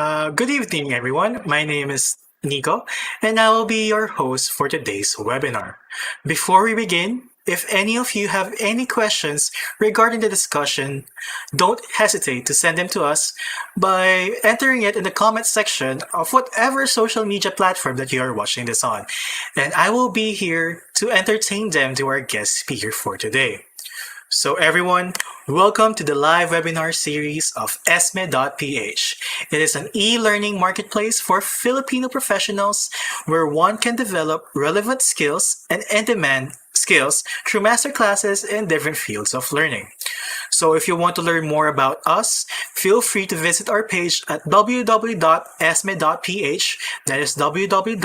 Good evening, everyone. My name is Nico, and I will be your host for today's webinar. Before we begin, if any of you have any questions regarding the discussion, don't hesitate to send them to us by entering it in the comment section of whatever social media platform that you are watching this on. And I will be here to entertain them to our guest speaker for today. So everyone, welcome to the live webinar series of ESME.ph. It is an e-learning marketplace for Filipino professionals where one can develop relevant skills and in-demand skills through masterclasses in different fields of learning. So if you want to learn more about us, feel free to visit our page at www.esme.ph. That is www.esme.ph.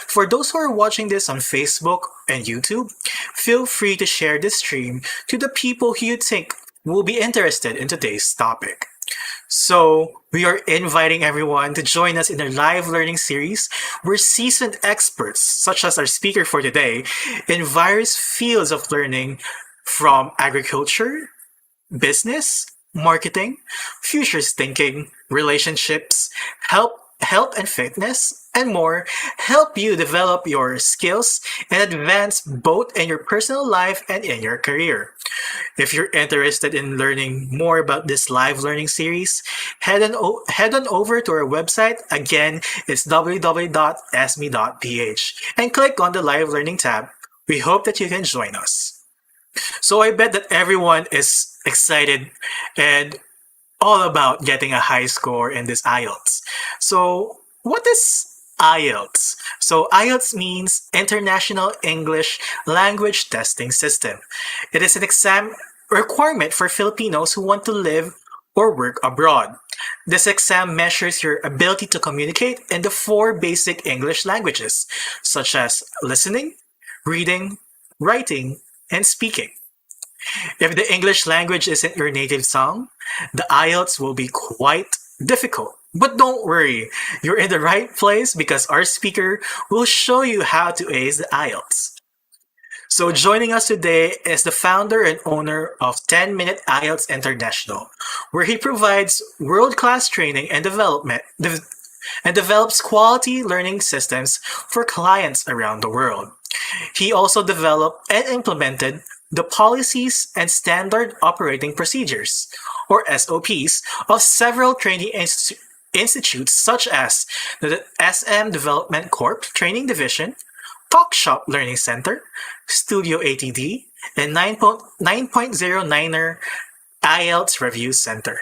For those who are watching this on Facebook and YouTube, feel free to share this stream to the people who you think will be interested in today's topic. So, we are inviting everyone to join us in our live learning series where seasoned experts, such as our speaker for today, in various fields of learning from agriculture, business, marketing, futures thinking, relationships, health and fitness, and more, help you develop your skills and advance both in your personal life and in your career. If you're interested in learning more about this live learning series, head on over to our website. Again, it's www.esme.ph and click on the live learning tab. We hope that you can join us. So I bet that everyone is excited and all about getting a high score in this IELTS. So what is IELTS? So IELTS means International English Language Testing System. It is an exam requirement for Filipinos who want to live or work abroad. This exam measures your ability to communicate in the four basic English languages, such as listening, reading, writing, and speaking. If the English language isn't your native tongue, the IELTS will be quite difficult. But don't worry, you're in the right place because our speaker will show you how to ace the IELTS. So joining us today is the founder and owner of 10 Minute IELTS International, where he provides world-class training and and develops quality learning systems for clients around the world. He also developed and implemented the policies and standard operating procedures, or SOPs, of several training institutes such as the SM Development Corp Training Division, Talkshop Learning Center, Studio ATD, and 9.09er IELTS Review Center.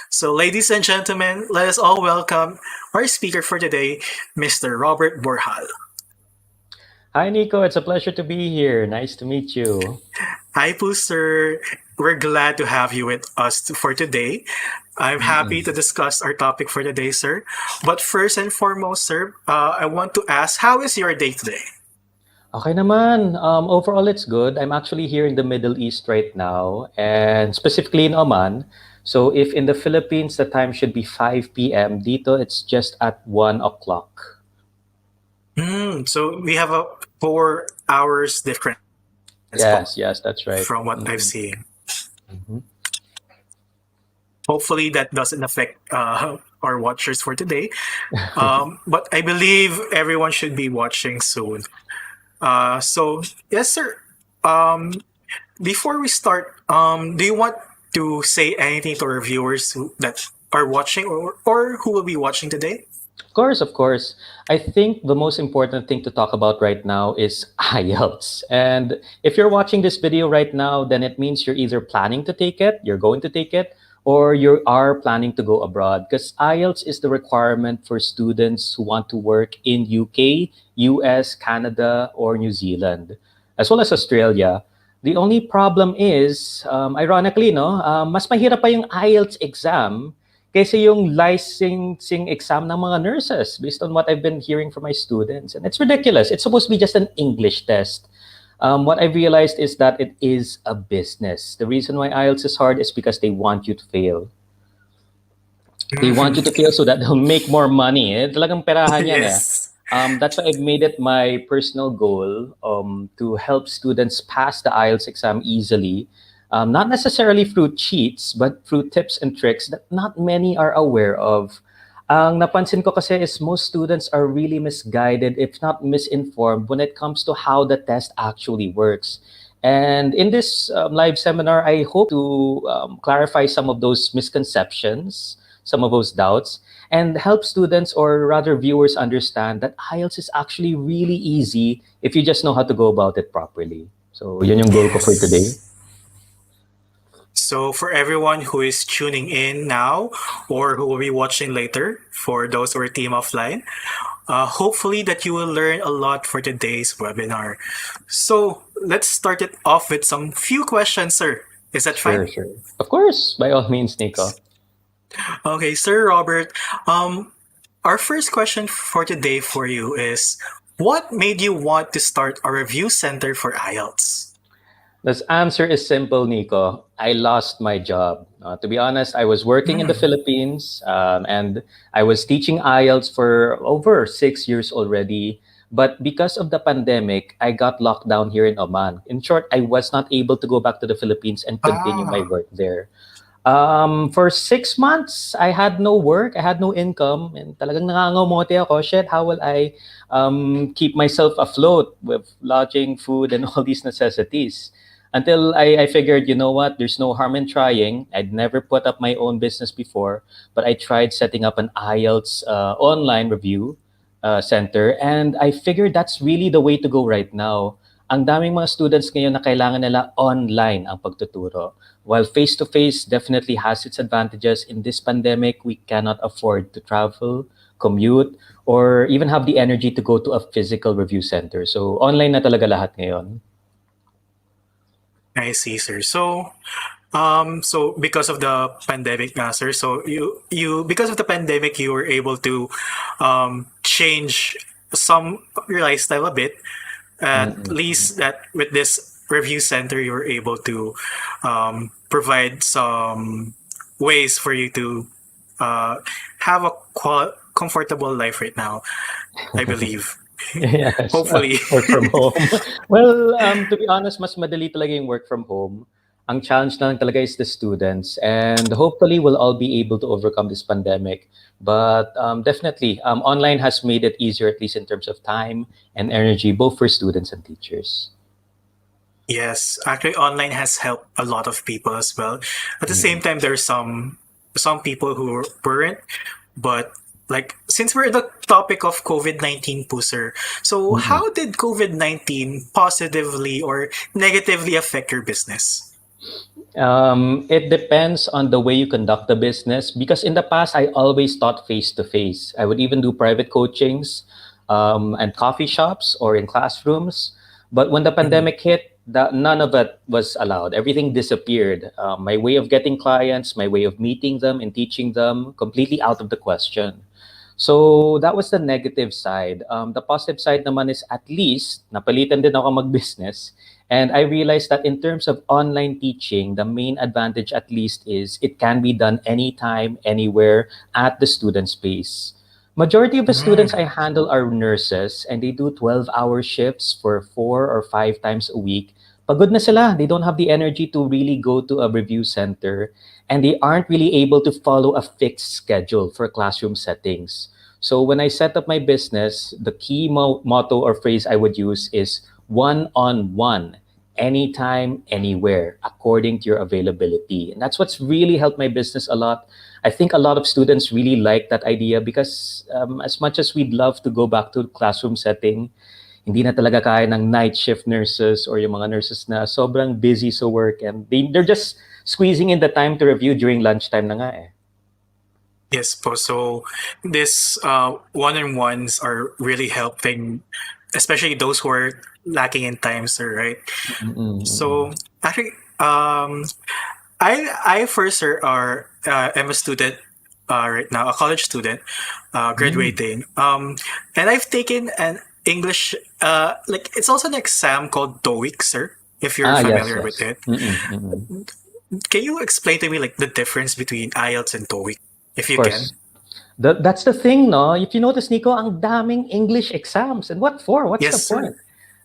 So ladies and gentlemen, let us all welcome our speaker for today, Mr. Robert Borjal. Hi, Nico. It's a pleasure to be here. Nice to meet you. Hi, po, sir. We're glad to have you with us for today. I'm happy to discuss our topic for today, sir. But first and foremost, sir, I want to ask, how is your day today? Okay naman. Overall, it's good. I'm actually here in the Middle East right now, and specifically in Oman. So if in the Philippines, the time should be 5 p.m., dito it's just at 1 o'clock. So we have a 4 hours difference. Yes, that's right. From what I've seen. Mhm. Hopefully that doesn't affect our watchers for today. But I believe everyone should be watching soon. So yes, sir. Before we start, do you want to say anything to our viewers that are watching or who will be watching today? Of course. I think the most important thing to talk about right now is IELTS. And if you're watching this video right now, then it means you're either planning to take it, you're going to take it, or you are planning to go abroad. Because IELTS is the requirement for students who want to work in UK, US, Canada, or New Zealand, as well as Australia. The only problem is, ironically, no, mas mahirap pa yung IELTS exam kaysa yung licensing exam ng mga nurses, based on what I've been hearing from my students. And it's ridiculous. It's supposed to be just an English test. What I've realized is that it is a business. The reason why IELTS is hard is because they want you to fail. They want you to fail so that they'll make more money. Talagang perahan yan. Yes. That's why I've made it my personal goal to help students pass the IELTS exam easily. Not necessarily through cheats, but through tips and tricks that not many are aware of. Ang napansin ko kasi is most students are really misguided, if not misinformed, when it comes to how the test actually works. And in this live seminar, I hope to clarify some of those misconceptions, some of those doubts, and help students or rather viewers understand that IELTS is actually really easy if you just know how to go about it properly. So, yun yung goal ko for today. Yes. So for everyone who is tuning in now or who will be watching later, for those who are team offline, hopefully that you will learn a lot for today's webinar. So let's start it off with some few questions, sir. Is that fine? Sure, sure. Of course, by all means, Nico. Okay, Sir Robert. Our first question for today for you is, what made you want to start a review center for IELTS? The answer is simple, Nico. I lost my job. To be honest, I was working in the Hmm. Philippines and I was teaching IELTS for over 6 years already. But because of the pandemic, I got locked down here in Oman. In short, I was not able to go back to the Philippines and continue my Ah, work there. For 6 months, I had no work, I had no income, and talagang nangangamote ako. Shit, how will I keep myself afloat with lodging, food, and all these necessities? Until I figured, you know what, there's no harm in trying. I'd never put up my own business before, but I tried setting up an IELTS online review center, and I figured that's really the way to go right now. Ang daming mga students ngayon na kailangan nila online ang pagtuturo. While face-to-face definitely has its advantages, in this pandemic, we cannot afford to travel, commute, or even have the energy to go to a physical review center. So online na talaga lahat ngayon. I see, sir. So because of the pandemic, sir, so you because of the pandemic, you were able to change some your lifestyle a bit. At Mm-mm. least that with this review center, you were able to provide some ways for you to uh, have a comfortable life right now. I believe. Yes, Hopefully. work from home. Well, to be honest, mas madali talaga yung work from home. Ang challenge na lang talaga is the students, and hopefully we'll all be able to overcome this pandemic. But definitely, online has made it easier, at least in terms of time and energy, both for students and teachers. Yes, actually, online has helped a lot of people as well. At the same Mm-mm. time, there's some people who weren't. But like, since we're the topic of COVID-19, po, sir, so Mm-mm. how did COVID-19 positively or negatively affect your business? It depends on the way you conduct the business because in the past, I always taught face to face. I would even do private coachings and coffee shops or in classrooms. But when the Mhm. pandemic hit, none of it was allowed. Everything disappeared. My way of getting clients, my way of meeting them and teaching them, completely out of the question. So that was the negative side. The positive side naman is at least napalitan din ako mag-business. And I realized that in terms of online teaching, the main advantage at least is it can be done anytime, anywhere at the student's pace. Majority of the students Mm. I handle are nurses and they do 12-hour shifts for 4 or 5 times a week. Pagod na sila. They don't have the energy to really go to a review center and they aren't really able to follow a fixed schedule for classroom settings. So when I set up my business, the key motto or phrase I would use is one on one, anytime, anywhere, according to your availability. And that's what's really helped my business a lot. I think a lot of students really like that idea because as much as we'd love to go back to classroom setting, hindi na talaga kaya ng night shift nurses or yung mga nurses na sobrang busy sa work and they're just squeezing in the time to review during lunchtime na nga eh. Yes, po. So this one-on-ones are really helping, especially those who are lacking in time, sir, right? Mm, mm, So mm. actually, I first, sir, am a student right now, a college student, Mm. graduating. And I've taken an English, like it's also an exam called TOEIC, sir. If you're Yes, familiar with yes. it, Mm-mm, mm-mm. can you explain to me like the difference between IELTS and TOEIC, if Of you can? course. That's the thing, no? If you notice, Nico, ang daming English exams. And what for? What's the Yes, sir. point?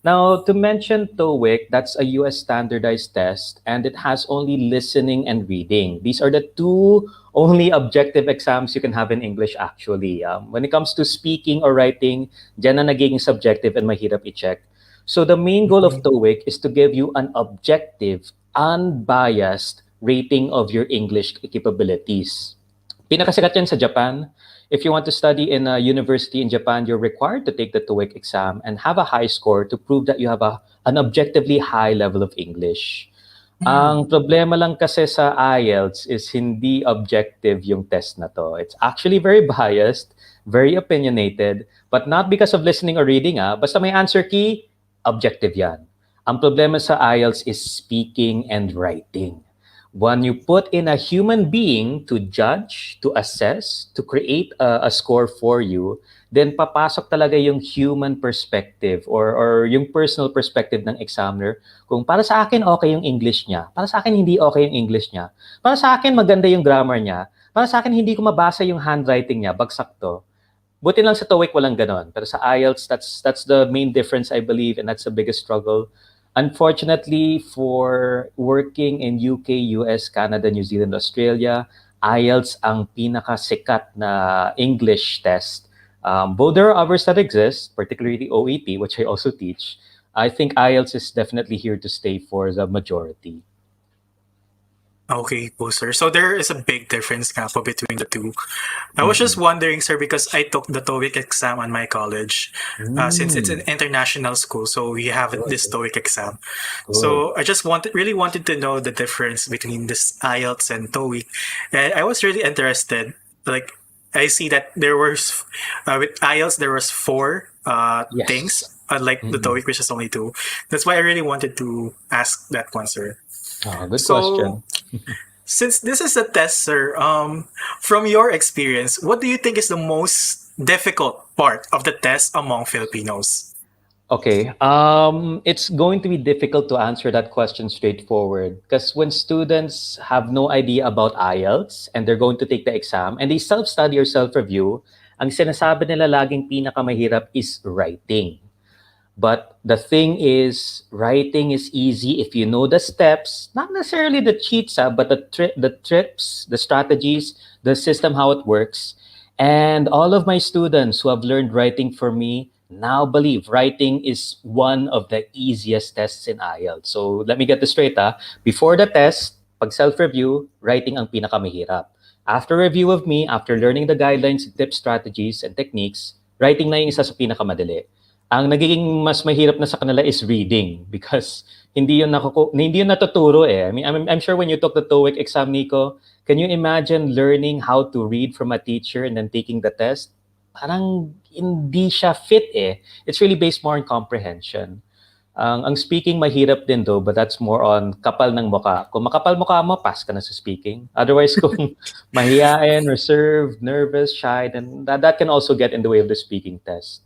Now, to mention TOEIC, that's a US standardized test and it has only listening and reading. These are the two only objective exams you can have in English actually. When it comes to speaking or writing, dyan na nagiging subjective and mahirap i-check. So the main goal of Mhm. TOEIC is to give you an objective, unbiased rating of your English capabilities. Pinakasikat yan sa Japan. If you want to study in a university in Japan, you're required to take the TOEIC exam and have a high score to prove that you have an objectively high level of English. Mm. Ang problema lang kasi sa IELTS is hindi objective yung test na to. It's actually very biased, very opinionated, but not because of listening or reading. Basta may answer key, objective yan. Ang problema sa IELTS is speaking and writing. When you put in a human being to judge, to assess, to create a score for you, then papasok talaga yung human perspective or yung personal perspective ng examiner. Kung para sa akin okay yung English niya, para sa akin hindi okay yung English niya, para sa akin maganda yung grammar niya, para sa akin hindi ko mabasa yung handwriting niya, bagsak to. Buti lang sa TOEIC walang ganon. Pero sa IELTS, that's the main difference, I believe, and that's the biggest struggle. Unfortunately, for working in UK, US, Canada, New Zealand, Australia, IELTS ang pinakasikat na English test. Though there are others that exist, particularly OET, which I also teach, I think IELTS is definitely here to stay for the majority. Okay po, sir. So there is a big difference nga po between the two. I was just Mm-mm. wondering, sir, because I took the TOEIC exam on my college. Since it's an Mm, international school, so we have good, this TOEIC exam. good. So I just really wanted to know the difference between this IELTS and TOEIC. And I was really interested. Like, I see that there was, with IELTS, there was four things, Yes. unlike the Mm-mm. TOEIC, which is only two. That's why I really wanted to ask that one, sir. Good So question. since this is a test, sir, from your experience, what do you think is the most difficult part of the test among Filipinos? Okay. It's going to be difficult to answer that question straightforward because when students have no idea about IELTS and they're going to take the exam and they self-study or self-review, ang sinasabi nila laging pinakamahirap is writing. But the thing is, writing is easy if you know the steps, not necessarily the cheats, but the trips, the strategies, the system, how it works. And all of my students who have learned writing from me now believe writing is one of the easiest tests in IELTS. So let me get this straight. Before the test, pag self-review, writing ang pinakamahirap. After review of me, after learning the guidelines, tips, strategies, and techniques, writing na yung isa sa pinakamadali. Ang nagiging mas mahirap na sa kanila is reading because hindi yun natuturo eh. I'm sure when you took the TOEIC exam, Nico, can you imagine learning how to read from a teacher and then taking the test? Parang hindi siya fit eh. It's really based more on comprehension. Ang speaking mahirap din though, but that's more on kapal ng mukha. Kung makapal mukha mo, pass ka na sa speaking. Otherwise, kung mahiyain, reserved, nervous, shy, then that can also get in the way of the speaking test.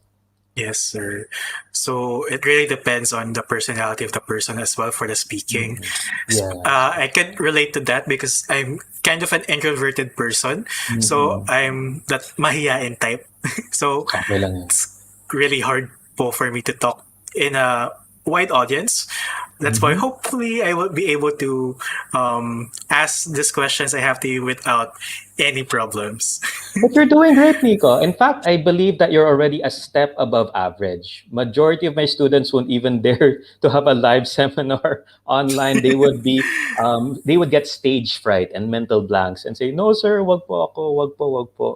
Yes, sir. So it really depends on the personality of the person as well for the speaking. Mm. Yes. I can relate to that because I'm kind of an introverted person. So Mm. I'm that mahiyain type. So Okay lang yan. it's really hard po for me to talk in a wide audience. That's why Mhm. hopefully I will be able to ask these questions I have to you without any problems. But you're doing great, Nico. In fact, I believe that you're already a step above average. Majority of my students won't even dare to have a live seminar online. They would get stage fright and mental blanks and say, "No, sir, wag po ako, wag po, wag po."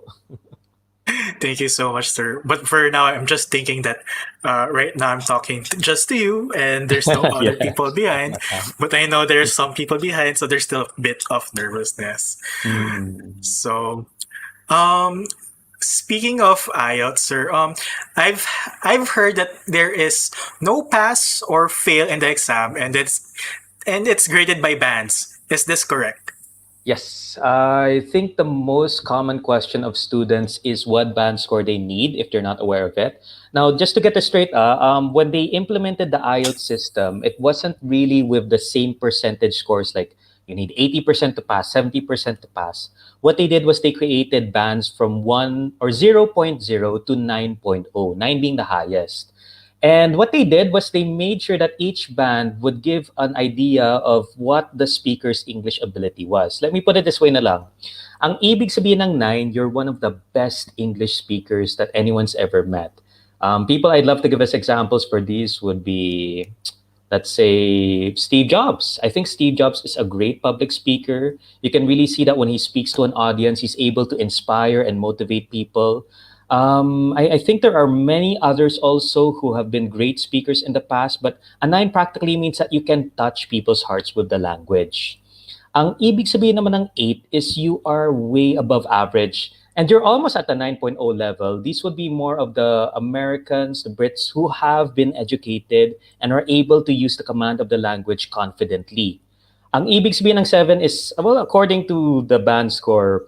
Thank you so much, sir. But for now, I'm just thinking that right now I'm talking just to you, and there's no other people Yes. behind. But I know there's some people behind, so there's still a bit of nervousness. Mm. So, um, speaking of IELTS, sir, I've I've heard that there is no pass or fail in the exam, and it's graded by bands. Is this correct? Yes, I think the most common question of students is what band score they need if they're not aware of it. Now, just to get this straight, when they implemented the IELTS system, it wasn't really with the same percentage scores like you need 80% to pass, 70% to pass. What they did was they created bands from 1 or zero point 0.0 to 9.0, 9 being the highest. And what they did was they made sure that each band would give an idea of what the speaker's English ability was. Let me put it this way na lang. Ang ibig sabihin ng nine, you're one of the best English speakers that anyone's ever met. People I'd love to give us examples for these would be, let's say, Steve Jobs. I think Steve Jobs is a great public speaker. You can really see that when he speaks to an audience, he's able to inspire and motivate people. I think there are many others also who have been great speakers in the past, but a nine practically means that you can touch people's hearts with the language. Ang ibig sabihin naman ng 8 is you are way above average and you're almost at the 9.0 level. These would be more of the Americans, the Brits who have been educated and are able to use the command of the language confidently. Ang ibig sabihin ng 7 is, well, according to the band score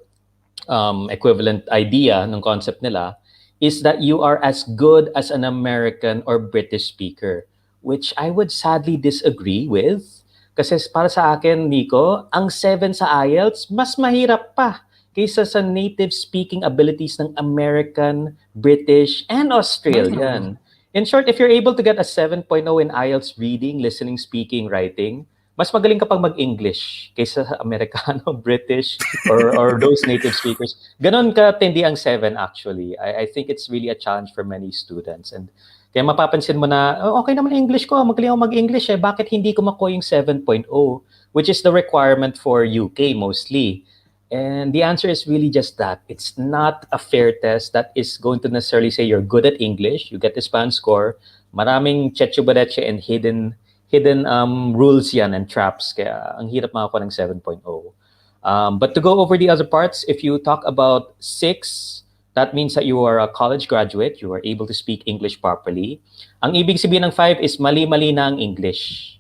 equivalent idea ng concept nila, is that you are as good as an American or British speaker, which I would sadly disagree with. Kasi para sa akin, Nico, ang 7 sa IELTS, mas mahirap pa kaysa sa native speaking abilities ng American, British, and Mm. Australian. In short, if you're able to get a 7.0 in IELTS reading, listening, speaking, writing, mas magaling ka pag mag-English kaysa sa Amerikano, British, or those native speakers. Ganon ka tindi ang 7 actually. I think it's really a challenge for many students. And kaya mapapansin mo na, "Oh, okay naman ang English ko, magaling ako mag-English eh. Bakit hindi ko makuha yung 7.0? Which is the requirement for UK mostly. And the answer is really just that. It's not a fair test that is going to necessarily say you're good at English, you get this band score. Maraming chechubareche and hidden rules yan and traps. Kaya ang hirap makakuha ng 7.0. But to go over the other parts, if you talk about 6, that means that you are a college graduate, you are able to speak English properly. Ang ibig sabihin ng 5 is mali-mali na ang English.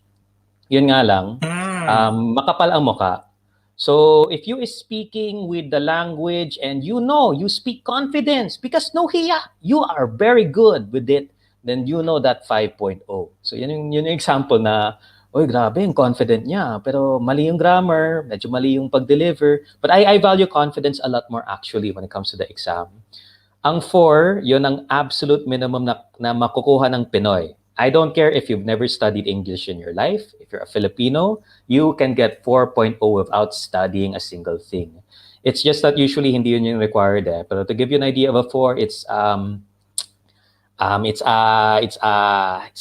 Yun nga lang, Mm. makapal ang muka. So if you is speaking with the language and you know you speak confidence because no hiya, you are very good with it, then you know that 5.0. So yun yung example na, oy grabe yung confident niya, pero mali yung grammar, medyo mali yung pag-deliver. But I value confidence a lot more actually when it comes to the exam. Ang 4, yun ang absolute minimum na makukuha ng Pinoy. I don't care if you've never studied English in your life. If you're a Filipino, you can get 4.0 without studying a single thing. It's just that usually hindi yun yung required eh. Pero to give you an idea of a 4, it's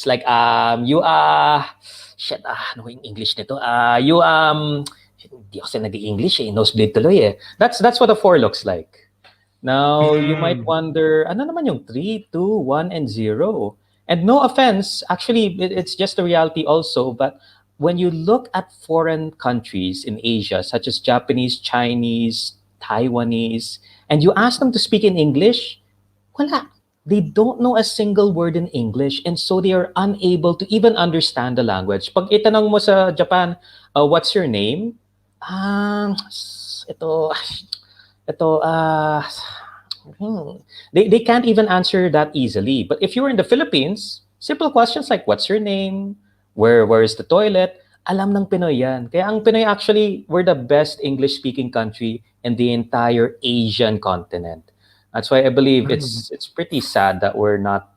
like you shit ano yung English nito? You hindi ako sa nag-English eh, nosebleed tuloy eh. That's what a 4 looks like. Now, you might Mm. wonder, ano naman yung 3, 2, 1, and 0? And no offense, actually, it's just a reality also. But when you look at foreign countries in Asia, such as Japanese, Chinese, Taiwanese, and you ask them to speak in English, wala. They don't know a single word in English, and so they are unable to even understand the language. Pag itanong mo sa Japan, what's your name? Ito, ito, they can't even answer that easily. But if you're in the Philippines, simple questions like, what's your name? Where is the toilet? Alam ng Pinoy yan. Kaya ang Pinoy actually, we're the best English-speaking country in the entire Asian continent. That's why I believe Mm. it's pretty sad that we're not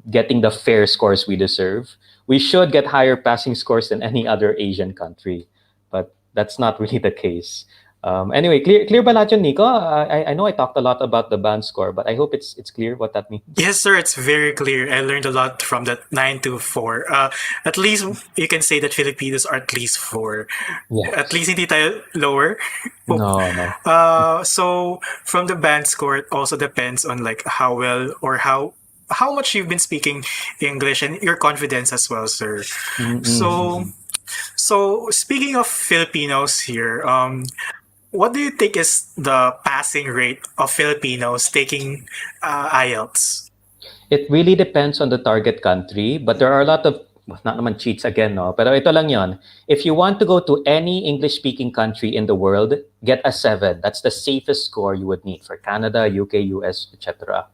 getting the fair scores we deserve. We should get higher passing scores than any other Asian country, but that's not really the case. Anyway, clear ba lahat yun, Nico? I know I talked a lot about the band score, but I hope it's clear what that means. Yes, sir. It's very clear. I learned a lot from that 9 to 4. At least you can say that Filipinos are at least 4. At Yes. least hindi tayo lower. No, no. So from the band score, it also depends on like how well or how much you've been speaking English and your confidence as well, sir. So Mm-mm. so speaking of Filipinos here, what do you think is the passing rate of Filipinos taking IELTS? It really depends on the target country, but there are a lot of, well, not naman cheats again, no? Pero ito lang yon. If you want to go to any English-speaking country in the world, get a 7. That's the safest score you would need for Canada, UK, US, etc.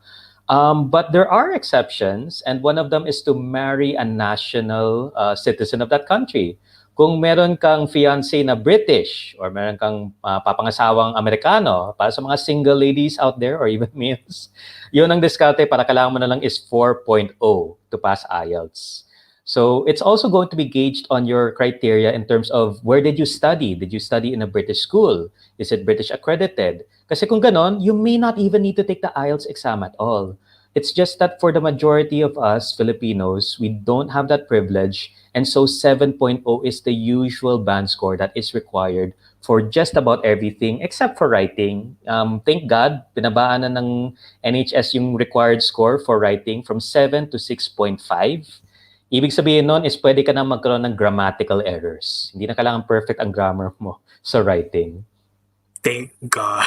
But there are exceptions, and one of them is to marry a national citizen of that country. Kung meron kang fiancé na British or meron kang papangasawang Amerikano, para sa mga single ladies out there or even males, yun ang diskarte para kailangan mo na lang is 4.0 to pass IELTS. So it's also going to be gauged on your criteria in terms of where did you study? Did you study in a British school? Is it British accredited? Kasi kung ganon, you may not even need to take the IELTS exam at all. It's just that for the majority of us Filipinos, we don't have that privilege. And so 7.0 is the usual band score that is required for just about everything except for writing. Thank God, pinabaan na ng NHS yung required score for writing from 7 to 6.5. Ibig sabihin nun is pwede ka na magkaroon ng grammatical errors. Hindi na kailangan perfect ang grammar mo sa writing. Thank God.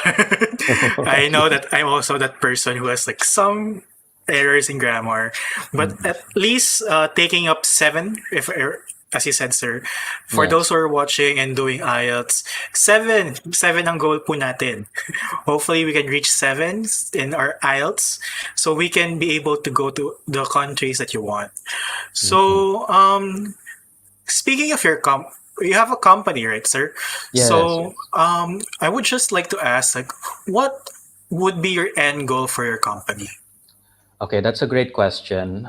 I know that I'm also that person who has like some errors in grammar, but at least taking up 7, if as you said, sir, for Yes. those who are watching and doing IELTS, 7 ang goal po natin. Hopefully, we can reach 7 in our IELTS, so we can be able to go to the countries that you want. So, speaking of your you have a company, right, sir? Yes, So, yes. I would just like to ask, like, what would be your end goal for your company? Okay, that's a great question.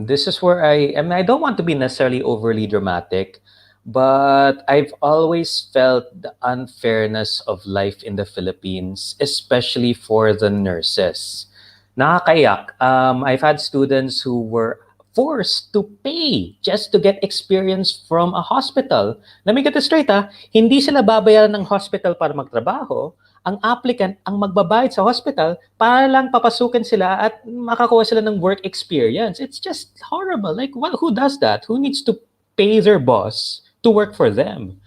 This is where I mean, I don't want to be necessarily overly dramatic, but I've always felt the unfairness of life in the Philippines, especially for the nurses. Nakakayak. I've had students who were forced to pay just to get experience from a hospital. Let me get this straight, ha? Hindi sila babayaran ng hospital para magtrabaho. Ang applicant ang magbabayad sa hospital para lang papasukin sila at makakuha sila ng work experience. It's just horrible. Like, who does that? Who needs to pay their boss to work for them?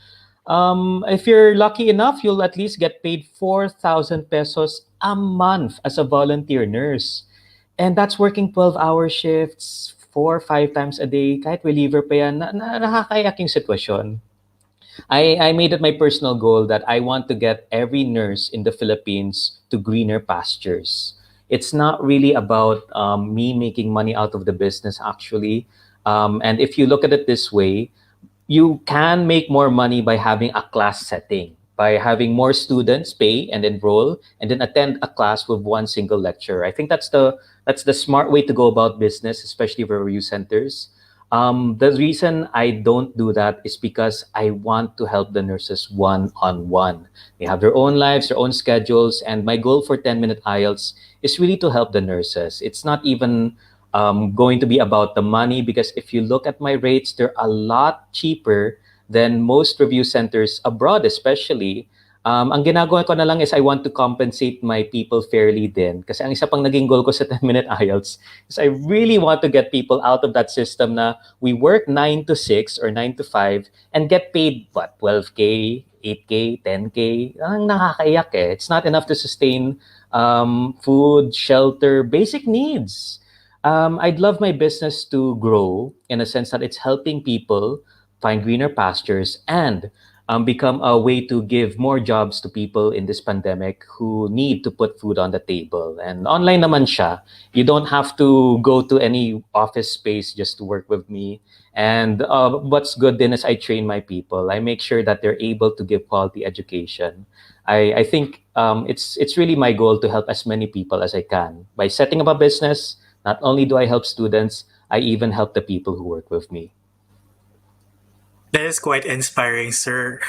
If you're lucky enough, you'll at least get paid 4,000 pesos a month as a volunteer nurse. And that's working 12-hour shifts, 4 or 5 times a day. Kahit reliever pa yan, nakakayak yung sitwasyon. I made it my personal goal that I want to get every nurse in the Philippines to greener pastures. It's not really about me making money out of the business, actually. And if you look at it this way, you can make more money by having a class setting, by having more students pay and enroll, and then attend a class with one single lecturer. I think that's the smart way to go about business, especially for review centers. The reason I don't do that is because I want to help the nurses one on one. They have their own lives, their own schedules, and my goal for 10-minute IELTS is really to help the nurses. It's not even going to be about the money because if you look at my rates, they're a lot cheaper than most review centers abroad, especially. Ang ginagawa ko na lang is I want to compensate my people fairly din. Kasi ang isa pang naging goal ko sa 10-minute IELTS is I really want to get people out of that system na we work 9 to 6 or 9 to 5 and get paid, what, 12K, 8K, 10K? Ang nakakaiyak eh. It's not enough to sustain food, shelter, basic needs. I'd love my business to grow in a sense that it's helping people find greener pastures and become a way to give more jobs to people in this pandemic who need to put food on the table. And online naman siya. You don't have to go to any office space just to work with me. And what's good then is I train my people. I make sure that they're able to give quality education. I think it's really my goal to help as many people as I can. By setting up a business, not only do I help students, I even help the people who work with me. That is quite inspiring, sir.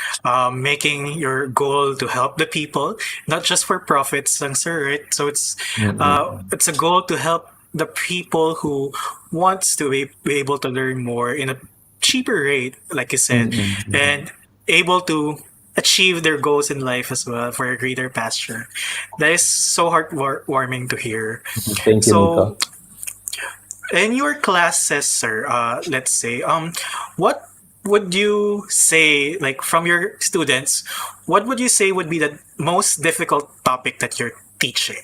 Making your goal to help the people, not just for profits, lang, sir. Right? So it's a goal to help the people who wants to be able to learn more in a cheaper rate, like you said, and able to achieve their goals in life as well for a greater pasture. That is so heartwarming to hear. Thank you, So, Nico. in your classes, sir, let's say, what would you say, like from your students, what would you say would be the most difficult topic that you're teaching?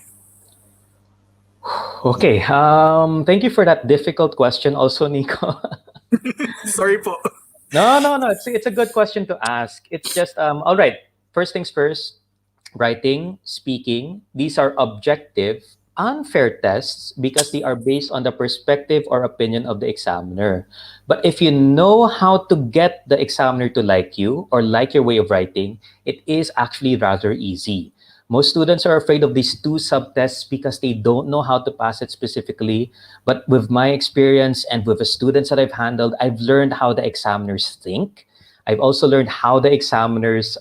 Okay. Thank you for that difficult question, also, Nico. Sorry po. No. It's a good question to ask. It's just all right. First things first. Writing, speaking. These are objective unfair tests because they are based on the perspective or opinion of the examiner. But if you know how to get the examiner to like you or like your way of writing, it is actually rather easy. Most students are afraid of these two subtests because they don't know how to pass it specifically. But with my experience and with the students that I've handled, I've learned how the examiners think. I've also learned how the examiners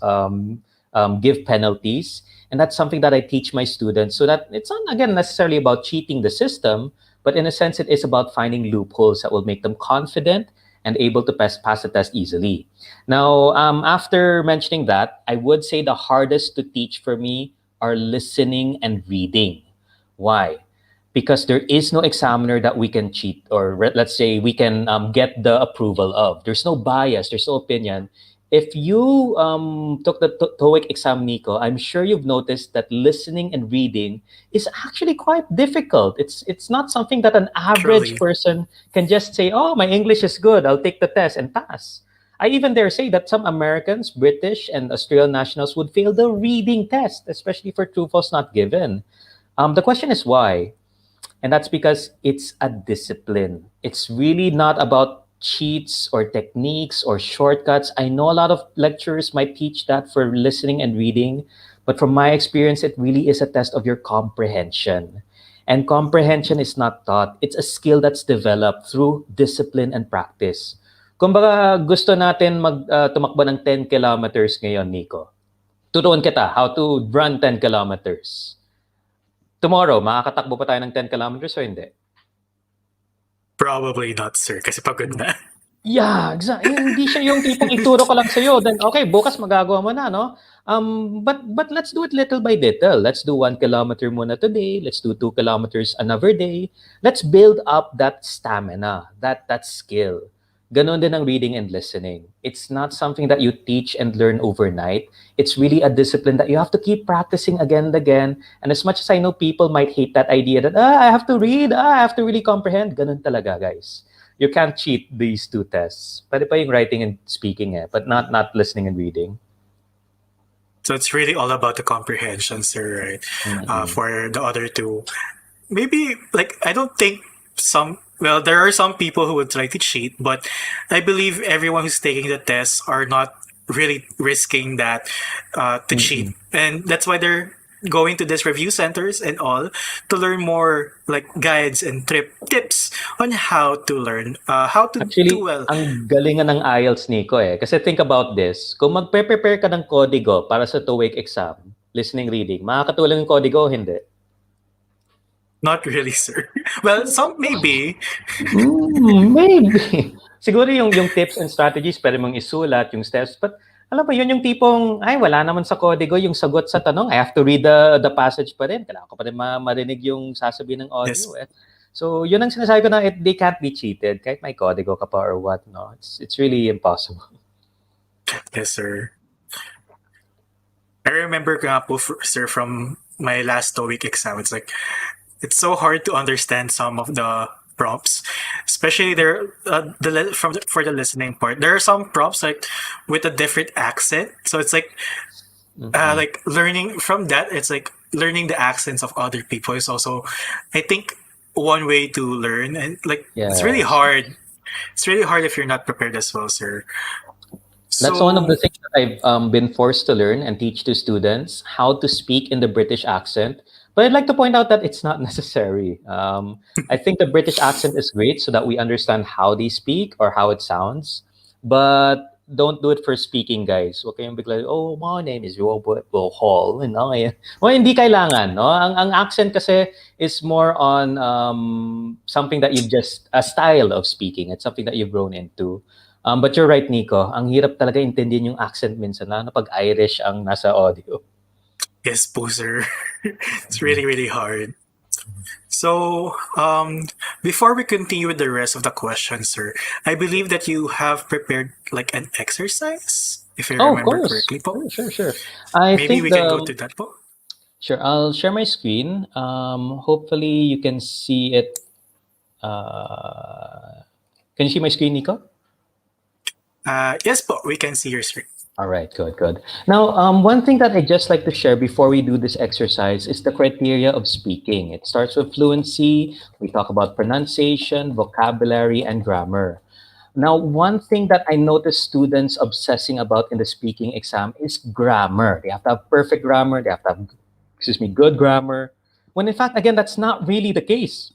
give penalties. And that's something that I teach my students so that it's not, again, necessarily about cheating the system, but in a sense, it is about finding loopholes that will make them confident and able to pass the test easily. Now, after mentioning that, I would say the hardest to teach for me are listening and reading. Why? Because there is no examiner that we can cheat or let's say we can get the approval of. There's no bias, there's no opinion. If you took the TOEIC exam, Nico, I'm sure you've noticed that listening and reading is actually quite difficult. It's not something that an average Truly. person can just say, "Oh, my English is good. I'll take the test and pass." I even dare say that some Americans, British, and Australian nationals would fail the reading test, especially for true false not given. The question is why? And that's because it's a discipline. It's really not about cheats or techniques or shortcuts. I know a lot of lecturers might teach that for listening and reading, but from my experience, it really is a test of your comprehension. And comprehension is not taught, it's a skill that's developed through discipline and practice. Kumbaga, gusto natin tumakbo ng 10 kilometers ngayon, Nico. Tuturuan kita how to run 10 kilometers. Tomorrow, makakatakbo pa tayo ng 10 kilometers o hindi? Probably not, sir, kasi pagod na. Yeah, exactly. Hindi siya yung tipong ituro ko lang sa'yo, then okay, bukas magagawa mo na, no? But let's do it little by little. Let's do 1 kilometer muna today. Let's do 2 kilometers another day. Let's build up that stamina, that skill. Ganon din ang reading and listening. It's not something that you teach and learn overnight. It's really a discipline that you have to keep practicing again and again. And as much as I know people might hate that idea that, I have to read, I have to really comprehend, ganon talaga, guys. You can't cheat these two tests. Pwede pa yung writing and speaking but not listening and reading. So it's really all about the comprehension, sir, right? Mm-hmm. For the other two, maybe like I don't think there are some people who would try to cheat, but I believe everyone who's taking the test are not really risking that to cheat, Mm-hmm. and that's why they're going to these review centers and all to learn more like guides and tips on how to learn, how to do Actually, well. ang galingan ng IELTS, Nico Kasi think about this. Kung magpe-prepare ka ng kodigo para sa TOEIC exam, listening, reading, makakatulong yung kodigo o hindi? Not really, sir. Well, some maybe. Maybe. Siguro yung tips and strategies pwede mong isulat, yung steps. But alam mo, yun yung tipong, ay, wala naman sa kodigo yung sagot sa tanong. I have to read the passage pa rin. Kailangan ko pa rin marinig yung sasabihin ng Yes. audio. So, yun ang sinasabi ko na they can't be cheated. Kahit may kodigo ka pa or what, no? It's really impossible. Yes, sir. I remember nga po, sir, from my last TOEIC exam, it's so hard to understand some of the prompts, especially for the listening part. There are some prompts like with a different accent, so it's like like learning from that. It's like learning the accents of other people is also, I think, one way to learn, and like it's really Yes. hard. It's really hard if you're not prepared as well, sir. That's one of So the things that I've been forced to learn and teach to students how to speak in the British accent. But I'd like to point out that it's not necessary. I think the British accent is great so that we understand how they speak or how it sounds. But don't do it for speaking, guys. Okay, yung bigla, oh, my name is Robert Borjal. Well, hindi kailangan. No? Ang accent kasi is more on something that you've just, a style of speaking. It's something that you've grown into. But you're right, Nico. Ang hirap talaga intindihin yung accent minsan, lalo pag Irish ang nasa audio. yes, po, sir. It's really, really hard. So, before we continue with the rest of the questions, sir, I believe that you have prepared like an exercise, if I Oh, of remember course. correctly, po. Sure. I Maybe think we can go to that, po. sure, I'll share my screen. Hopefully you can see it. Can you see my screen, Nico? Yes, po. We can see your screen. All right, good, good. Now, one thing that I just like to share before we do this exercise is the criteria of speaking. It starts with fluency. We talk about pronunciation, vocabulary, and grammar. Now, one thing that I notice students obsessing about in the speaking exam is grammar. They have to have perfect grammar. They have to have, excuse me, good grammar. When in fact, again, that's not really the case.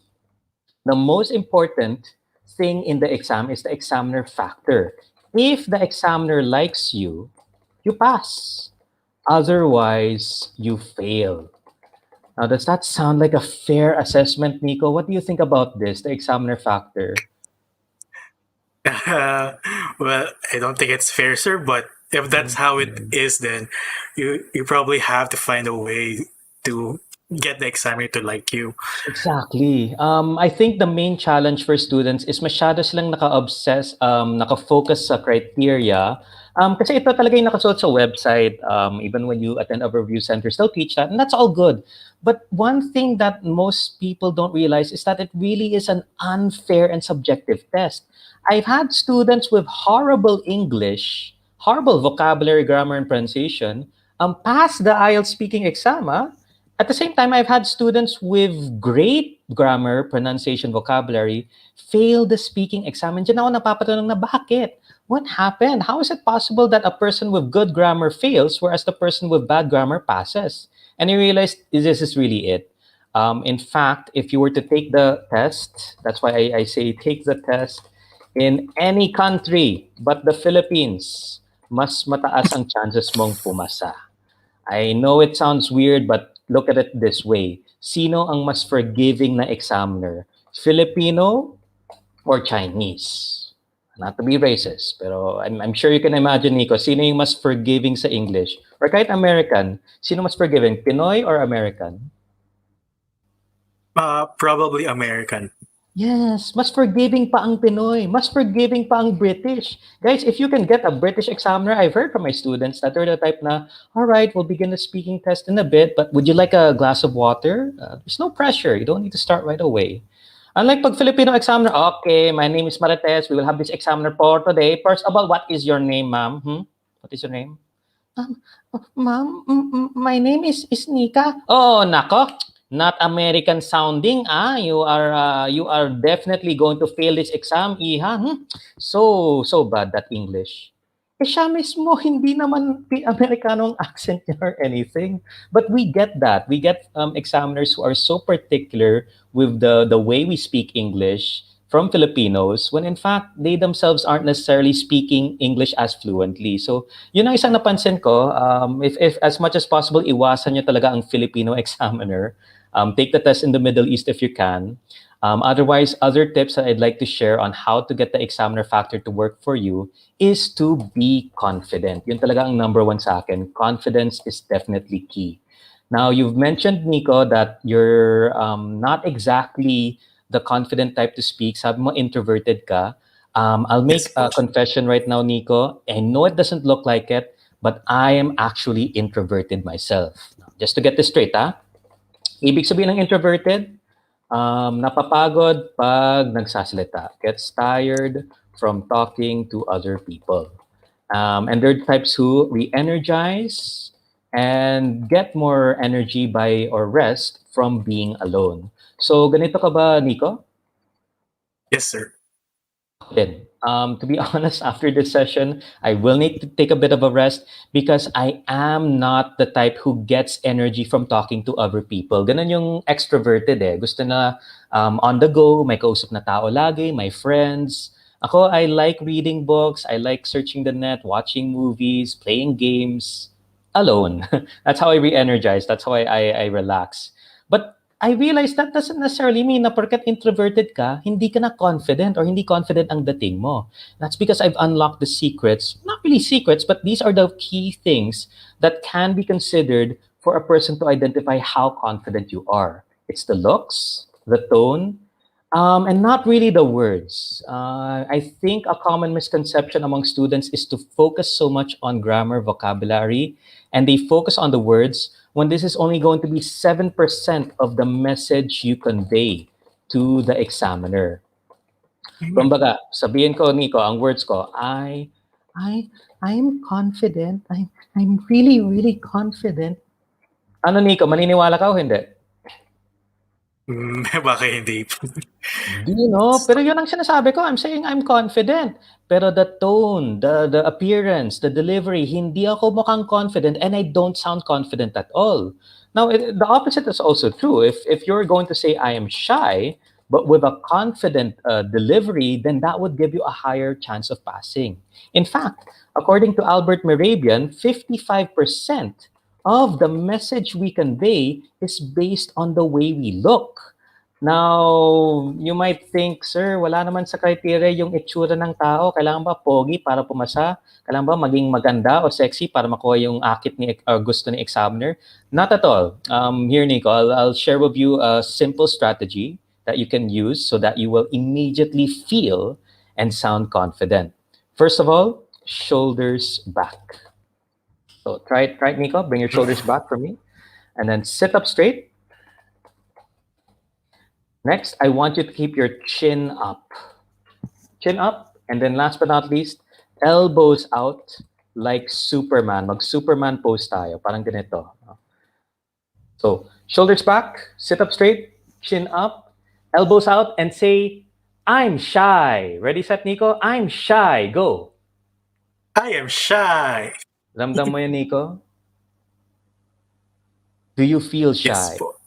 The most important thing in the exam is the examiner factor. If the examiner likes you pass. Otherwise, you fail. Now, does that sound like a fair assessment, Nico? What do you think about this, the examiner factor? Well, I don't think it's fair, sir. But if that's how it is, then you probably have to find a way to get the examiner to like you. Exactly. I think the main challenge for students is masyado silang naka-obsess, naka-focus sa criteria. Kasi ito talaga yung nakasuot sa website. Even when you attend a review centers, they'll teach that, and that's all good. But one thing that most people don't realize is that it really is an unfair and subjective test. I've had students with horrible English, horrible vocabulary, grammar, and pronunciation, pass the IELTS speaking exam. At the same time, I've had students with great grammar, pronunciation, vocabulary fail the speaking exam. And dyan ako napapatanong na bakit? What happened? How is it possible that a person with good grammar fails whereas the person with bad grammar passes? And I realized this is really it. In fact, if you were to take the test, that's why I say take the test in any country but the Philippines, mas mataas ang chances mong pumasa. I know it sounds weird, but look at it this way. Sino ang mas forgiving na examiner? Filipino or Chinese? Not to be racist, pero I'm sure you can imagine, Nico, sino yung mas forgiving sa English? Or kahit American, sino mas forgiving, Pinoy or American? Probably American. Yes, mas forgiving pa ang Pinoy, mas forgiving pa ang British. Guys, if you can get a British examiner, I've heard from my students that they're the type na, all right, we'll begin the speaking test in a bit, but would you like a glass of water? There's no pressure. You don't need to start right away. Unlike pag Filipino examiner, okay, my name is Marites. We will have this examiner for today. First of all, what is your name, ma'am? What is your name? Um, Ma'am, my name is Nika. Oh, nako. Not American sounding. You are definitely going to fail this exam, Iha. So bad that English. Eh siya mismo, hindi naman Amerikanong accent niya or anything. But we get that. We get examiners who are so particular with the way we speak English from Filipinos when in fact they themselves aren't necessarily speaking English as fluently. So yun ang isang napansin ko. If as much as possible, iwasan niyo talaga ang Filipino examiner. Take the test in the Middle East if you can. Otherwise, other tips that I'd like to share on how to get the examiner factor to work for you is to be confident. Yun talaga ang number one sa akin. Confidence is definitely key. Now, you've mentioned, Nico, that you're not exactly the confident type to speak. Sabi mo, introverted ka. I'll Yes, make of a course. confession right now, Nico. I know it doesn't look like it, but I am actually introverted myself. Just to get this straight, ibig sabihin ng introverted, napapagod pag nagsasalita. Gets tired from talking to other people. And there are types who re-energize and get more energy by or rest from being alone. So, ganito ka ba, Nico? Yes, sir. Then, to be honest, after this session, I will need to take a bit of a rest because I am not the type who gets energy from talking to other people. Ganun yung extroverted eh. Gusto na on the go, may kausap na tao lagi, my friends. Ako, I like reading books. I like searching the net, watching movies, playing games alone. That's how I re-energize. That's how I relax. But I realized that doesn't necessarily mean na porket introverted ka, hindi ka na confident or hindi confident ang dating mo. That's because I've unlocked the secrets, not really secrets, but these are the key things that can be considered for a person to identify how confident you are. It's the looks, the tone, and not really the words. I think a common misconception among students is to focus so much on grammar, vocabulary, and they focus on the words when this is only going to be 7% of the message you convey to the examiner. Mhm. Kumbaga, sabihin ko, Nico, ang words ko, I, I'm confident. I'm really, really confident. Ano, Nico? Maniniwala ka o hindi? Baka hindi. Di, no? Pero yun ang sinasabi ko. I'm saying I'm confident. Pero the tone, the appearance, the delivery, hindi ako mukhang confident and I don't sound confident at all. Now, the opposite is also true. If you're going to say I am shy, but with a confident delivery, then that would give you a higher chance of passing. In fact, according to Albert Mehrabian, 55% of the message we convey is based on the way we look. Now, you might think, sir, wala naman sa criteria yung itsura ng tao. Kailangan ba pogi para pumasa? Kailangan ba maging maganda o sexy para makuha yung akit ni gusto ni examiner? Not at all. Here, Nico, I'll share with you a simple strategy that you can use so that you will immediately feel and sound confident. First of all, shoulders back. So try it, Nico. Bring your shoulders back for me. And then sit up straight. Next, I want you to keep your chin up. Chin up. And then last but not least, elbows out like Superman. Mag-Superman pose tayo. Parang ganito. So, shoulders back, sit up straight, chin up, elbows out, and say, I'm shy. Ready, set, Nico? I'm shy. Go. I am shy. Ramdam mo yan, Nico? Do you feel Yes shy? po.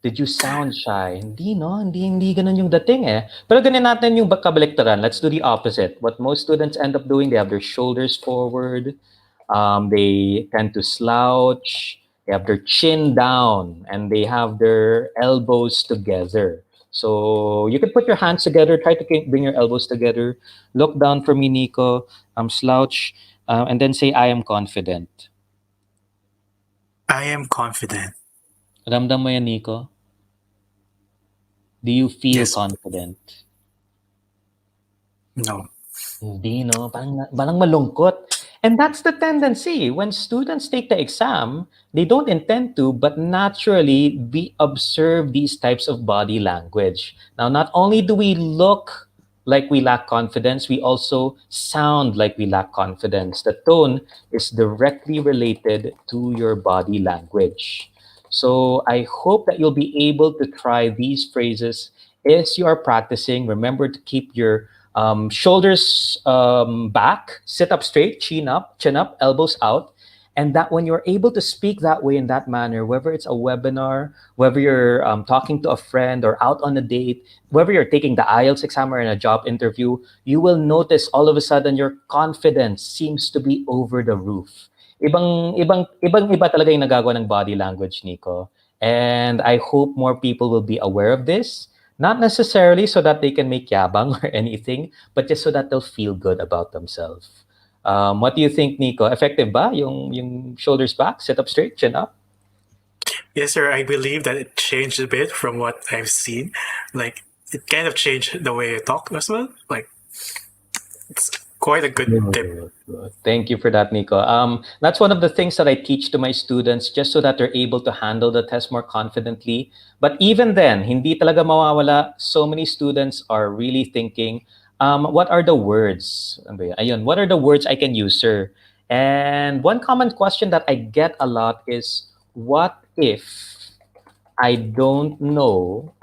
Did you sound shy? Hindi, no? Hindi ganun yung dating eh. Pero ganun natin yung kabaliktaran. Let's do the opposite. What most students end up doing, they have their shoulders forward. They tend to slouch. They have their chin down. And they have their elbows together. So you can put your hands together. Try to bring your elbows together. Look down for me, Nico. Slouch. And then say, I am confident. I am confident. Ramdam mo yan, Nico? Do you feel Yes. confident? No. Hindi, no? Parang malungkot. And that's the tendency. When students take the exam, they don't intend to, but naturally, we observe these types of body language. Now, not only do we look like we lack confidence, we also sound like we lack confidence. The tone is directly related to your body language. So I hope that you'll be able to try these phrases as you are practicing. Remember to keep your shoulders back, sit up straight, chin up, elbows out. And that when you're able to speak that way in that manner, whether it's a webinar, whether you're talking to a friend or out on a date, whether you're taking the IELTS exam or in a job interview, you will notice all of a sudden your confidence seems to be over the roof. Iba talaga yung nagagawa ng body language, Nico. And I hope more people will be aware of this. Not necessarily so that they can make yabang or anything, but just so that they'll feel good about themselves. What do you think, Nico? Effective ba yung shoulders back, sit up straight, chin up? Yes, sir. I believe that it changed a bit from what I've seen. Like, it kind of changed the way I talk as well. Like, it's quite a good tip. Good. Thank you for that, Nico. That's one of the things that I teach to my students just so that they're able to handle the test more confidently. But even then, hindi talaga mawawala. So many students are really thinking, what are the words? Ayun, what are the words I can use, sir? And one common question that I get a lot is, what if I don't know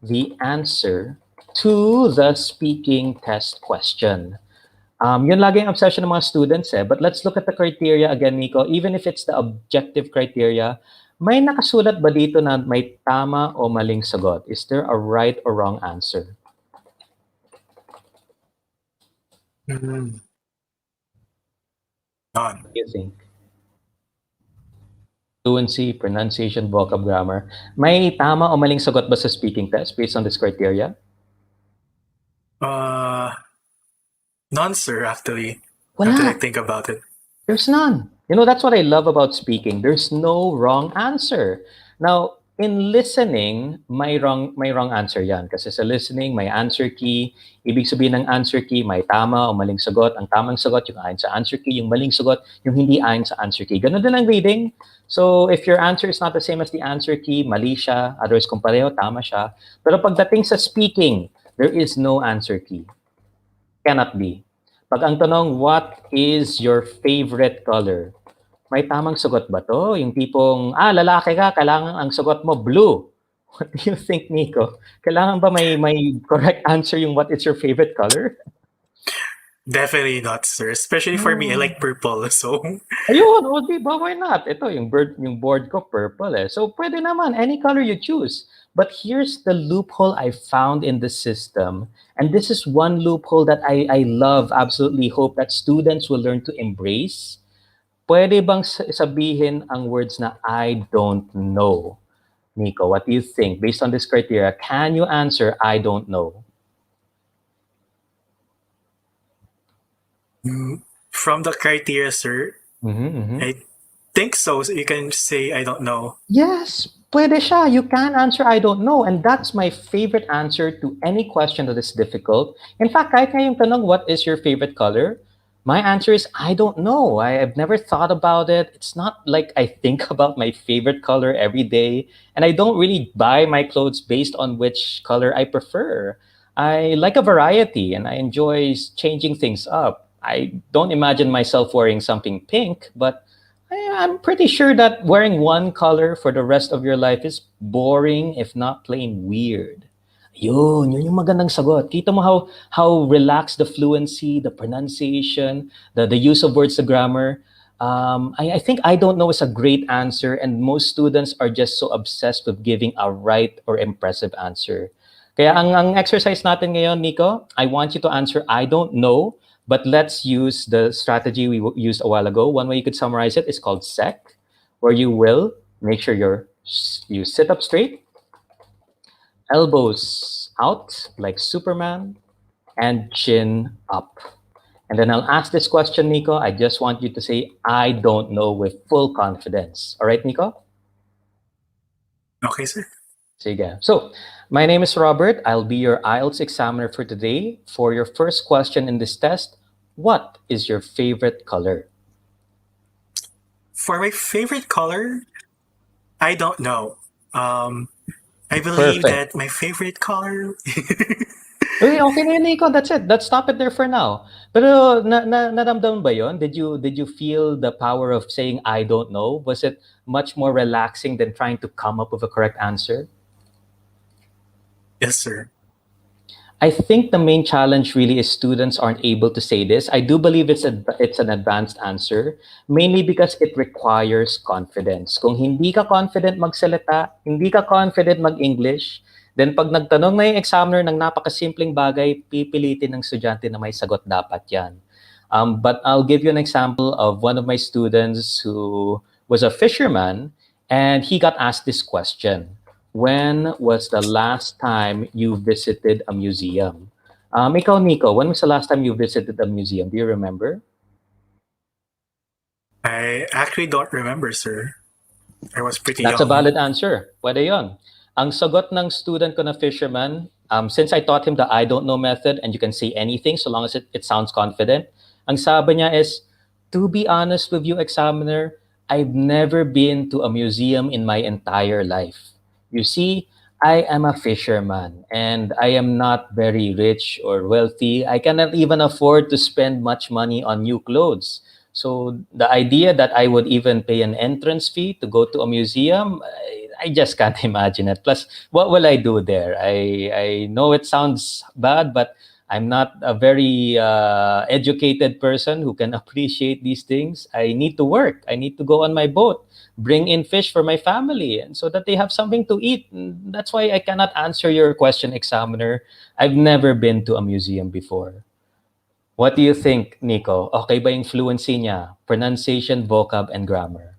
the answer to the speaking test question? Yun lagi ang obsession ng mga students eh. But let's look at the criteria again, Nico. Even if it's the objective criteria, may nakasulat ba dito na may tama o maling sagot? Is there a right or wrong answer? None. What do you think? Fluency, pronunciation, vocab, grammar. May tama o maling sagot ba sa speaking test based on this criteria? None, sir, actually. Wala. After I think about it. There's none. You know, that's what I love about speaking. There's no wrong answer. Now, in listening, may wrong answer yan. Kasi sa listening, may answer key. Ibig sabihin ng answer key, may tama o maling sagot. Ang tamang sagot, yung ayon sa answer key. Yung maling sagot, yung hindi ayon sa answer key. Ganun din ang reading. So, if your answer is not the same as the answer key, mali siya. Otherwise, kung pareho, tama siya. Pero pagdating sa speaking, there is no answer key. Cannot be. Pag ang tanong, what is your favorite color? May tamang sagot ba to? Yung tipong, lalaki ka, kailangan ang sagot mo blue. What do you think, Nico? Kailangan ba may correct answer yung what is your favorite color? Definitely not, sir. Especially for me, I Hmm. like purple. So, Ayun, o di ba, why not? Ito, yung board ko purple eh. So, pwede naman, any color you choose. But here's the loophole I found in the system. And this is one loophole that I love, absolutely hope that students will learn to embrace. Pwede bang sabihin ang words na I don't know? Nico, what do you think? Based on this criteria, can you answer I don't know? mm, from the criteria, sir, Mm-hmm, mm-hmm. I think so. So you can say, I don't know. Yes, pwede siya. You can answer I don't know. And that's my favorite answer to any question that is difficult. In fact, kahit nga yung tanong, what is your favorite color? My answer is I don't know. I've never thought about it. It's not like I think about my favorite color every day. And I don't really buy my clothes based on which color I prefer. I like a variety and I enjoy changing things up. I don't imagine myself wearing something pink, but I'm pretty sure that wearing one color for the rest of your life is boring, if not plain weird. Yun yung magandang sagot. Kita mo how relaxed the fluency, the pronunciation, the use of words, the grammar. I think I don't know is a great answer, and most students are just so obsessed with giving a right or impressive answer. Kaya ang exercise natin ngayon, Nico, I want you to answer I don't know, but let's use the strategy we used a while ago. One way you could summarize it is called SEC, where you will make sure you sit up straight, elbows out like Superman, and chin up. And then I'll ask this question, Nico. I just want you to say, I don't know with full confidence. All right, Nico? Okay, sir. Sige. So, my name is Robert. I'll be your IELTS examiner for today. For your first question in this test, what is your favorite color? For my favorite color, I don't know. I believe Perfect. that my favorite color. Uy, okay na yun, Nico. That's it. Let's stop it there for now. Pero naramdaman ba yun? Did you feel the power of saying I don't know? Was it much more relaxing than trying to come up with a correct answer? Yes, sir. I think the main challenge really is students aren't able to say this. I do believe it's an advanced answer, mainly because it requires confidence. Kung hindi ka confident magsalita, hindi ka confident mag-English, then pag nagtanong na yung examiner ng napakasimpleng bagay, pipilitin ng estudyante na may sagot dapat yan. But I'll give you an example of one of my students who was a fisherman and he got asked this question. When was the last time you visited a museum? Ikaw, Nico, when was the last time you visited a museum? Do you remember? I actually don't remember, sir. I was pretty That's a young. valid answer. Pwede yon. Ang sagot ng student ko na fisherman, since I taught him the I don't know method and you can say anything so long as it sounds confident, ang sabi niya is, to be honest with you, examiner, I've never been to a museum in my entire life. You see, I am a fisherman and I am not very rich or wealthy. I cannot even afford to spend much money on new clothes. So the idea that I would even pay an entrance fee to go to a museum, I just can't imagine it. Plus, what will I do there? I know it sounds bad, but I'm not a very educated person who can appreciate these things. I need to work. I need to go on my boat, bring in fish for my family, and so that they have something to eat. And that's why I cannot answer your question, examiner. I've never been to a museum before. What do you think, Nico? Okay ba yung fluency niya? Pronunciation, vocab, and grammar?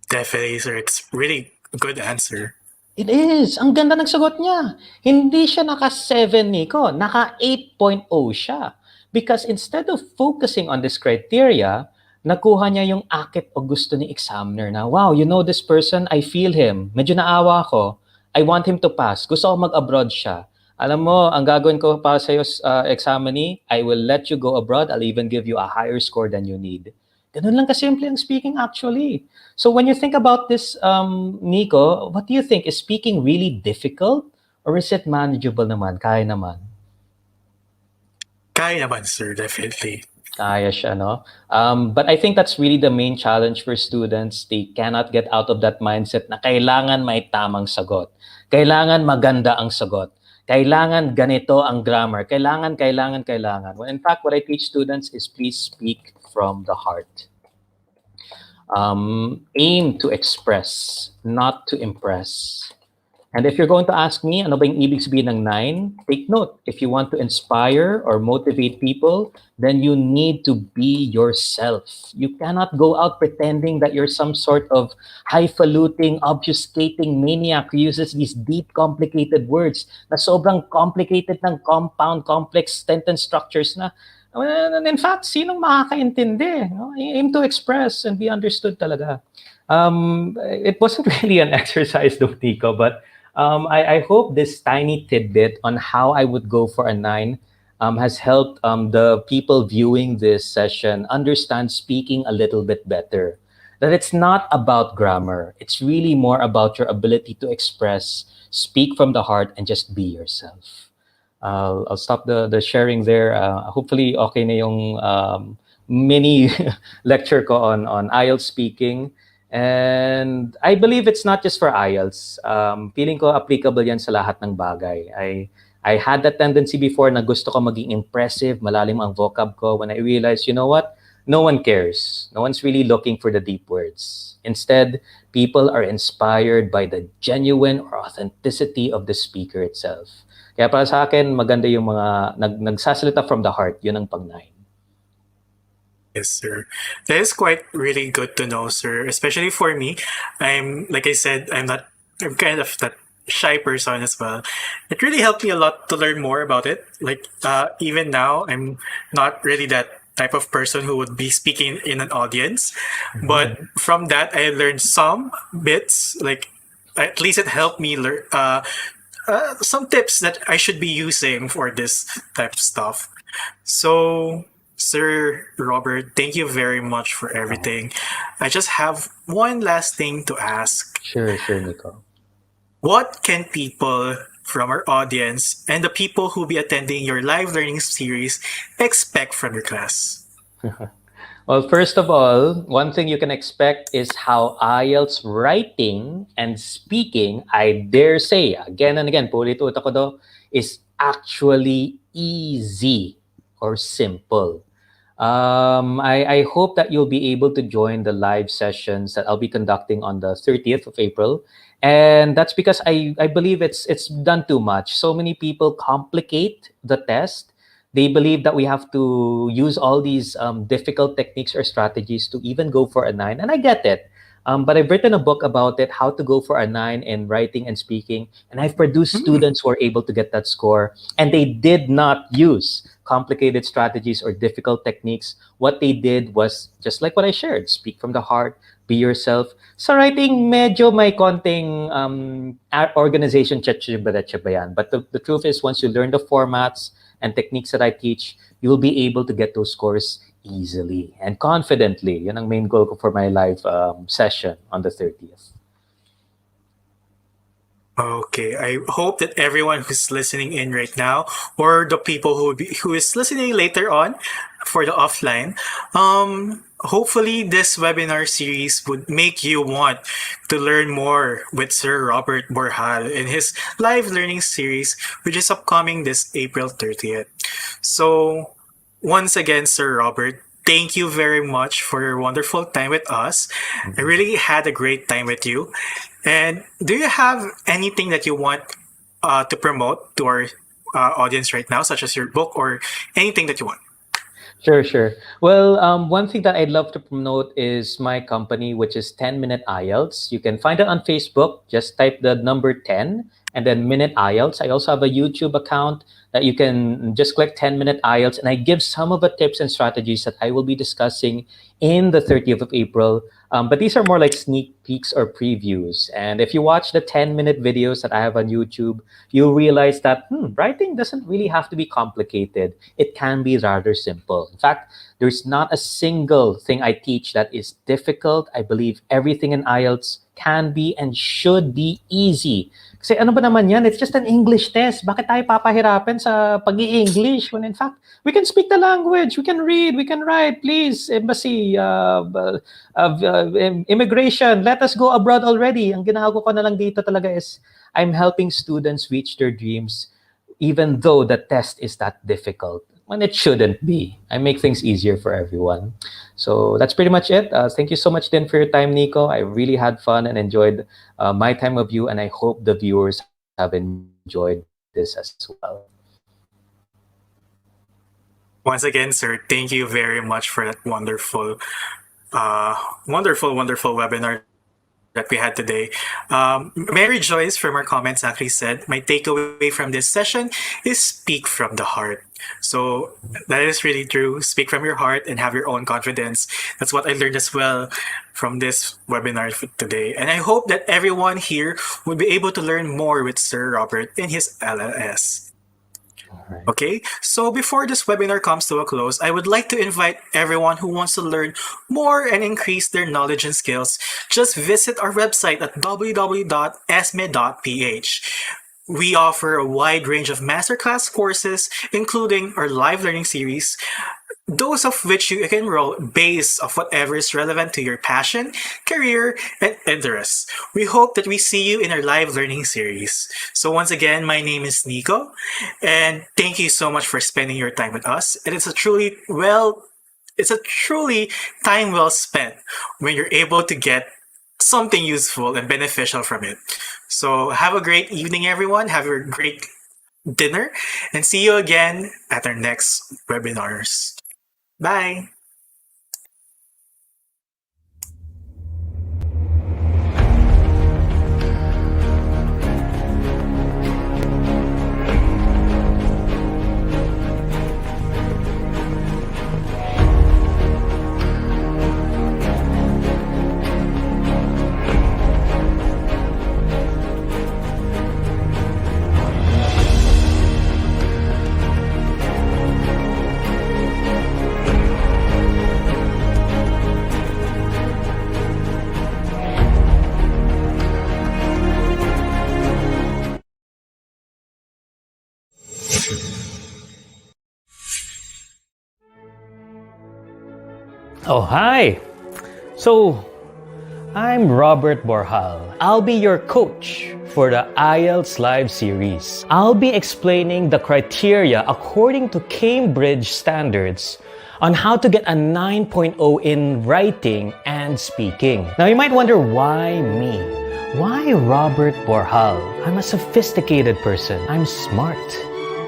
Definitely, sir. It's really a good answer. It is. Ang ganda ng sagot niya. Hindi siya naka 7, Nico. Naka 8.0 siya. Because instead of focusing on this criteria, nakuha niya yung akit o gusto ni examiner na, wow, you know this person, I feel him. Medyo naawa ako. I want him to pass. Gusto ko mag-abroad siya. Alam mo, ang gagawin ko para sa'yo, examinee, I will let you go abroad. I'll even give you a higher score than you need. Ganun lang kasimple ang speaking actually. So when you think about this, Nico, what do you think? Is speaking really difficult? Or is it manageable naman? Kaya naman? Kaya naman, sir, definitely. Kaya siya, no? But I think that's really the main challenge for students. They cannot get out of that mindset na kailangan may tamang sagot. Kailangan maganda ang sagot. Kailangan ganito ang grammar. Kailangan. Well, in fact, what I teach students is please speak from the heart. Aim to express, not to impress. And if you're going to ask me, ano ba yung ibig sabihin ng nine? Take note. If you want to inspire or motivate people, then you need to be yourself. You cannot go out pretending that you're some sort of highfalutin, obfuscating maniac who uses these deep, complicated words na sobrang complicated ng compound, complex sentence structures na. And in fact, sinong makakaintindi? No? Aim to express and be understood talaga. It wasn't really an exercise, though, Tico, but I hope this tiny tidbit on how I would go for a nine has helped the people viewing this session understand speaking a little bit better. That it's not about grammar. It's really more about your ability to express, speak from the heart, and just be yourself. I'll stop the sharing there. Hopefully, okay na yung mini lecture ko on IELTS speaking. And I believe it's not just for IELTS. Feeling ko applicable yan sa lahat ng bagay. I had that tendency before na gusto ko maging impressive, malalim ang vocab ko when I realized, you know what? No one cares. No one's really looking for the deep words. Instead, people are inspired by the genuine or authenticity of the speaker itself. Kaya para sa akin, maganda yung mga nagsasalita from the heart. Yun ang pang-nine. Yes, sir. That is quite really good to know, sir. Especially for me, like I said, I'm kind of that shy person as well. It really helped me a lot to learn more about it. Like even now, I'm not really that type of person who would be speaking in an audience, but from that I learned some bits. Like at least it helped me learn some tips that I should be using for this type of stuff. So, Sir Robert, thank you very much for everything. I just have one last thing to ask. Sure, Nico. What can people from our audience and the people who be attending your live learning series expect from your class? Well, first of all, one thing you can expect is how IELTS writing and speaking, I dare say, again and again, paulit-ulit ako do, is actually easy or simple. I hope that you'll be able to join the live sessions that I'll be conducting on the 30th of April. And that's because I believe it's done too much. So many people complicate the test. They believe that we have to use all these difficult techniques or strategies to even go for a nine. And I get it. But I've written a book about it, how to go for a nine in writing and speaking. And I've produced students who are able to get that score. And they did not use complicated strategies or difficult techniques. What they did was just like what I shared, speak from the heart, be yourself. Sa writing, medyo may konting organization cheche-bereche ba yan. But the truth is, once you learn the formats and techniques that I teach, you'll be able to get those scores easily and confidently. Yan ang main goal ko for my live session on the 30th. Okay, I hope that everyone who's listening in right now, or the people who is listening later on for the offline, hopefully this webinar series would make you want to learn more with Sir Robert Borjal in his live learning series, which is upcoming this April 30th. So once again, Sir Robert, thank you very much for your wonderful time with us. I really had a great time with you. And do you have anything that you want to promote to our audience right now, such as your book or anything that you want? Sure. Well, one thing that I'd love to promote is my company, which is 10 Minute IELTS. You can find it on Facebook. Just type the number 10 and then Minute IELTS. I also have a YouTube account that you can just click 10 Minute IELTS. And I give some of the tips and strategies that I will be discussing in the 30th of April. But these are more like sneak peeks or previews. And if you watch the 10-minute videos that I have on YouTube, you'll realize that writing doesn't really have to be complicated. It can be rather simple. In fact, there's not a single thing I teach that is difficult. I believe everything in IELTS can be and should be easy. Kasi ano ba naman yan? It's just an English test. Bakit tayo papahirapan sa pag-i-English when in fact, we can speak the language, we can read, we can write, please, embassy, immigration, let us go abroad already. Ang ginagawa ko na lang dito talaga is I'm helping students reach their dreams even though the test is that difficult. When it shouldn't be. I make things easier for everyone. So that's pretty much it. Thank you so much, Din, for your time, Nico. I really had fun and enjoyed my time with you, and I hope the viewers have enjoyed this as well. Once again, sir, thank you very much for that wonderful webinar that we had today. Mary Joyce from our comments actually said, my takeaway from this session is speak from the heart. So that is really true. Speak from your heart and have your own confidence. That's what I learned as well from this webinar today. And I hope that everyone here will be able to learn more with Sir Robert in his LLS. Right. Okay, so before this webinar comes to a close, I would like to invite everyone who wants to learn more and increase their knowledge and skills. Just visit our website at www.esme.ph. We offer a wide range of masterclass courses, including our live learning series, those of which you can enroll based on whatever is relevant to your passion, career, and interests. We hope that we see you in our live learning series. So once again, my name is Nico, and thank you so much for spending your time with us. And it's a truly time well spent when you're able to get something useful and beneficial from it. So have a great evening, everyone. Have a great dinner, and see you again at our next webinars. Bye. Oh, hi. So, I'm Robert Borjal. I'll be your coach for the IELTS Live series. I'll be explaining the criteria according to Cambridge standards on how to get a 9.0 in writing and speaking. Now, you might wonder, why me? Why Robert Borjal? I'm a sophisticated person. I'm smart.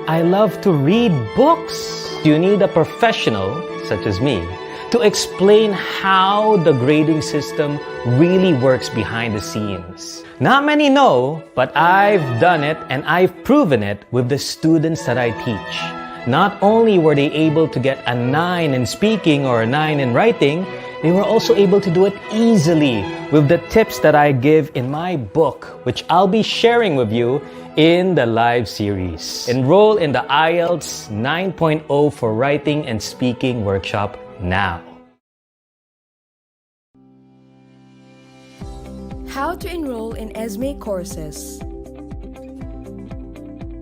I love to read books. You need a professional, such as me, to explain how the grading system really works behind the scenes. Not many know, but I've done it and I've proven it with the students that I teach. Not only were they able to get a 9 in speaking or a 9 in writing, they were also able to do it easily with the tips that I give in my book, which I'll be sharing with you in the live series. Enroll in the IELTS 9.0 for writing and speaking workshop now. How to enroll in ESME courses.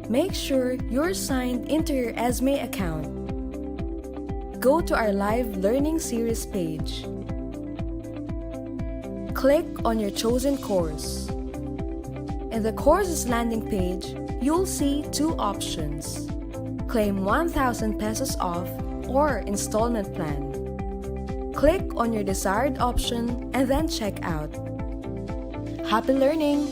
Make sure you're signed into your ESME account. Go to our live learning series page. Click on your chosen course. In the courses landing page, you'll see two options: claim 1,000 pesos off or installment plan. Click on your desired option and then check out. Happy learning!